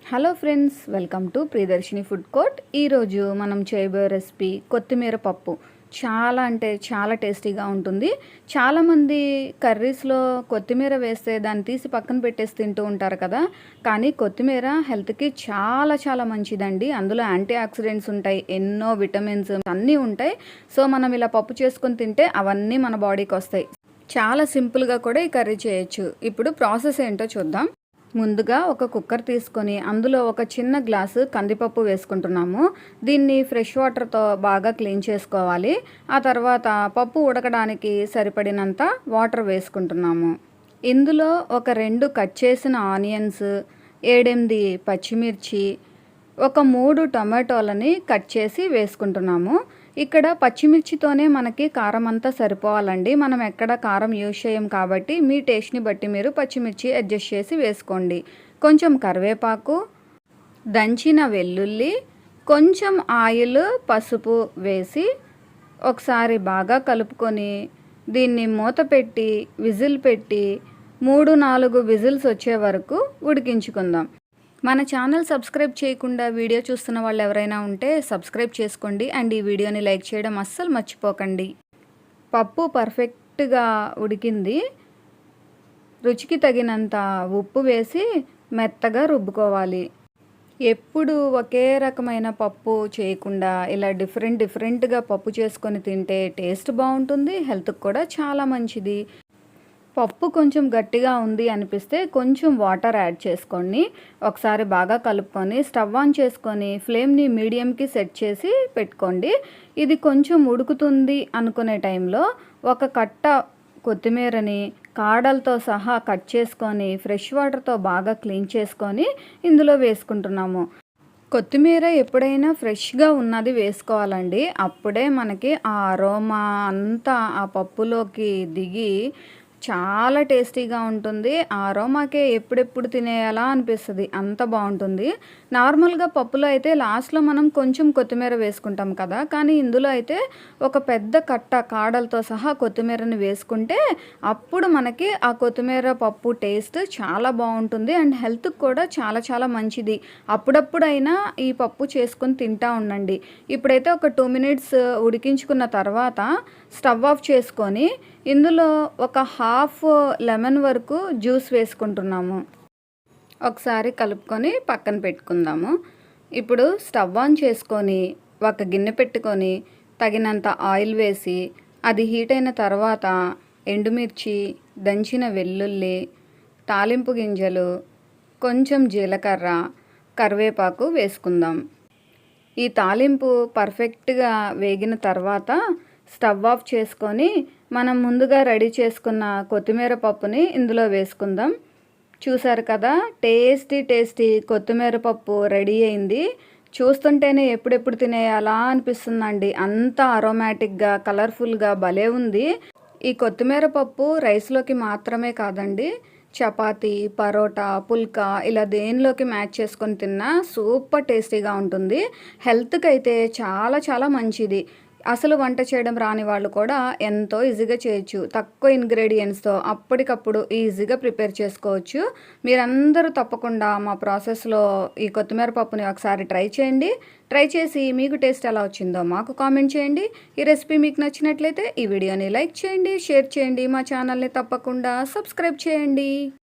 Hello friends, welcome to Priyadarshini food court. ఈరోజు మనం చేయబోయే రెసిపీ కొత్తిమీర పప్పు. చాలా అంటే చాలా టేస్టీగా ఉంటుంది. చాలామంది కర్రీస్లో కొత్తిమీర వేస్తే దాన్ని తీసి పక్కన పెట్టేసి తింటూ ఉంటారు కదా. కానీ కొత్తిమీర హెల్త్కి చాలా చాలా మంచిదండి. అందులో యాంటీ ఆక్సిడెంట్స్ ఉంటాయి, ఎన్నో విటమిన్స్ అన్నీ ఉంటాయి. సో మనం ఇలా పప్పు చేసుకొని తింటే అవన్నీ మన బాడీకి వస్తాయి. చాలా సింపుల్గా కూడా ఈ కర్రీ చేయొచ్చు. ఇప్పుడు ప్రాసెస్ ఏంటో చూద్దాం. ముందుగా ఒక కుక్కర్ తీసుకొని అందులో ఒక చిన్న గ్లాసు కందిపప్పు వేసుకుంటున్నాము. దీన్ని ఫ్రెష్ వాటర్తో బాగా క్లీన్ చేసుకోవాలి. ఆ తర్వాత పప్పు ఉడకడానికి సరిపడినంత వాటర్ వేసుకుంటున్నాము. ఇందులో ఒక 2 కట్ చేసిన ఆనియన్స్, 7-8 పచ్చిమిర్చి, ఒక 3 టమాటోలని కట్ చేసి వేసుకుంటున్నాము. ఇక్కడ పచ్చిమిర్చితోనే మనకి కారం అంతా సరిపోవాలండి. మనం ఎక్కడ కారం యూజ్ చేయం కాబట్టి మీ టేస్ట్ని బట్టి మీరు పచ్చిమిర్చి అడ్జస్ట్ చేసి వేసుకోండి. కొంచెం కరివేపాకు, దంచిన వెల్లుల్లి, కొంచెం ఆయిల్, పసుపు వేసి ఒకసారి బాగా కలుపుకొని దీన్ని మూత పెట్టి విజిల్ పెట్టి 3-4 విజిల్స్ వచ్చే వరకు ఉడికించుకుందాం. మన ఛానల్ సబ్స్క్రైబ్ చేయకుండా వీడియో చూస్తున్న వాళ్ళు ఎవరైనా ఉంటే సబ్స్క్రైబ్ చేసుకోండి అండ్ ఈ వీడియోని లైక్ చేయడం అస్సలు మర్చిపోకండి. పప్పు పర్ఫెక్ట్గా ఉడికింది. రుచికి తగినంత ఉప్పు వేసి మెత్తగా రుబ్బుకోవాలి. ఎప్పుడు ఒకే రకమైన పప్పు చేయకుండా ఇలా డిఫరెంట్గా పప్పు చేసుకొని తింటే టేస్ట్ బాగుంటుంది, హెల్త్కి కూడా చాలా మంచిది. పప్పు కొంచెం గట్టిగా ఉంది అనిపిస్తే కొంచెం వాటర్ యాడ్ చేసుకోండి. ఒకసారి బాగా కలుపుకొని స్టవ్ ఆన్ చేసుకొని ఫ్లేమ్ని మీడియంకి సెట్ చేసి పెట్టుకోండి. ఇది కొంచెం ఉడుకుతుంది అనుకునే టైంలో ఒక కట్ట కొత్తిమీరని కాడలతో సహా కట్ చేసుకొని ఫ్రెష్ వాటర్తో బాగా క్లీన్ చేసుకొని ఇందులో వేసుకుంటున్నాము. కొత్తిమీర ఎప్పుడైనా ఫ్రెష్గా ఉన్నది వేసుకోవాలండి. అప్పుడే మనకి ఆ అరోమా అంతా ఆ పప్పులోకి దిగి చాలా టేస్టీగా ఉంటుంది. ఆ అరోమాకే ఎప్పుడెప్పుడు తినేయాలా అనిపిస్తుంది, అంత బాగుంటుంది. నార్మల్గా పప్పులో అయితే లాస్ట్లో మనం కొంచెం కొత్తిమీర వేసుకుంటాం కదా, కానీ ఇందులో అయితే ఒక పెద్ద కట్ట కాడలతో సహా కొత్తిమీరని వేసుకుంటే అప్పుడు మనకి ఆ కొత్తిమీర పప్పు టేస్ట్ చాలా బాగుంటుంది అండ్ హెల్త్కి కూడా చాలా చాలా మంచిది. అప్పుడప్పుడైనా ఈ పప్పు చేసుకొని తింటా ఉండండి. ఇప్పుడైతే ఒక 2 మినిట్స్ ఉడికించుకున్న తర్వాత స్టవ్ ఆఫ్ చేసుకొని ఇందులో ఒక హాఫ్ లెమన్ వరకు జ్యూస్ వేసుకుంటున్నాము. ఒకసారి కలుపుకొని పక్కన పెట్టుకుందాము. ఇప్పుడు స్టవ్ ఆన్ చేసుకొని ఒక గిన్నె పెట్టుకొని తగినంత ఆయిల్ వేసి అది హీట్ అయిన తర్వాత ఎండుమిర్చి, దంచిన వెల్లుల్లి, తాలింపు గింజలు, కొంచెం జీలకర్ర, కరివేపాకు వేసుకుందాం. ఈ తాలింపు పర్ఫెక్ట్గా వేగిన తర్వాత స్టవ్ ఆఫ్ చేసుకొని మనం ముందుగా రెడీ చేసుకున్న కొత్తిమీర పప్పుని ఇందులో వేసుకుందాం. చూసారు కదా, టేస్టీ కొత్తిమీర పప్పు రెడీ అయింది. చూస్తుంటేనే ఎప్పుడెప్పుడు తినేయాలా అనిపిస్తుందండి. అంత అరోమాటిక్గా కలర్ఫుల్గా భలే ఉంది. ఈ కొత్తిమీర పప్పు రైస్లోకి మాత్రమే కాదండి, చపాతీ, పరోటా, పుల్కా ఇలా దేనిలోకి మ్యాచ్ చేసుకొని తిన్నా సూపర్ టేస్టీగా ఉంటుంది. హెల్త్కి అయితే చాలా చాలా మంచిది. అసలు వంట చేయడం రాని వాళ్ళు కూడా ఎంతో ఈజీగా చేయొచ్చు. తక్కువ ఇంగ్రీడియంట్స్తో అప్పటికప్పుడు ఈజీగా ప్రిపేర్ చేసుకోవచ్చు. మీరందరూ తప్పకుండా మా ప్రాసెస్లో ఈ కొత్తిమీర పప్పుని ఒకసారి ట్రై చేయండి. ట్రై చేసి మీకు టేస్ట్ ఎలా వచ్చిందో మాకు కామెంట్ చేయండి. ఈ రెసిపీ మీకు నచ్చినట్లయితే ఈ వీడియోని లైక్ చేయండి, షేర్ చేయండి. మా ఛానల్ని తప్పకుండా సబ్స్క్రైబ్ చేయండి.